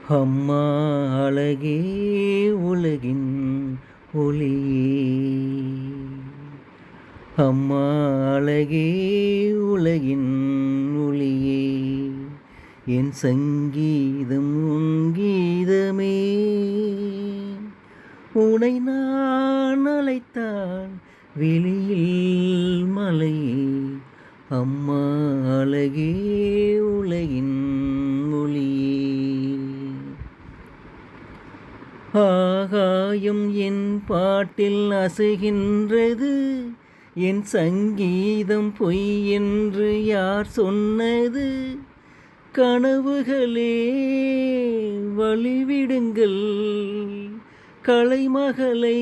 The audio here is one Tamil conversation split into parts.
அம்மா அழகே உலகின் ஒளியே. அம்மா அழகே உலகின் ஒளியே. என் சங்கீதம் உன் கீதமே. உனை நான் அழைத்தால் வெளியில் மலையே. அம்மா அழகே உலகின் ஒளியே. ஆகாயம் என் பாட்டில் அசைகின்றது. என் சங்கீதம் பொய் என்று யார் சொன்னது? கனவுகளே வழிவிடுங்கள், கலைமகளை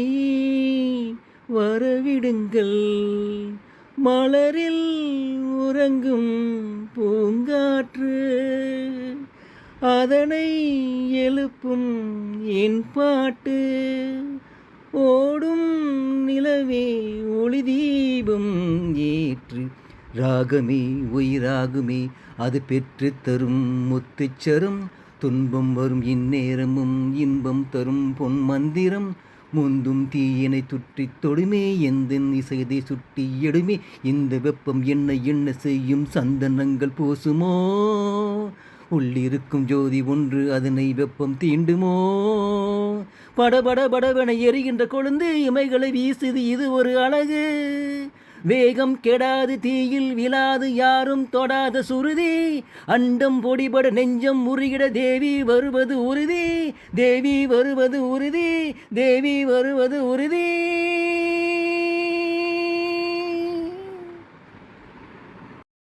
வரவிடுங்கள். மலரில் உறங்கும் பூங்காற்று அதனை எழுப்பும் என் பாட்டு. ஓடும் நிலவே ஒளி தீபம் ஏற்று. ராகமே உயிராகுமே அது பெற்று தரும் முத்துச்சரம். துன்பம் வரும் இந்நேரமும் இன்பம் தரும் பொன் மந்திரம். முந்தும் தீயினை துற்றி தொடுமே எந்த இசையதை சுட்டி எடுமே. இந்த வெப்பம் என்ன செய்யும்? சந்தனங்கள் பூசுமோ? உள்ளிருக்கும் ஜோதி ஒன்று அதனை வெப்பம் தீண்டுமோ? படபட படவென எரிகின்ற கொழுந்து இமைகளை வீசுது, இது ஒரு அழகு. வேகம் கெடாது, தீயில் விழாது, யாரும் தொடாத சுருதி. அண்டம் பொடிபட நெஞ்சம் முறிகிட தேவி வருவது உறுதி. தேவி வருவது உறுதி. தேவி வருவது உறுதி.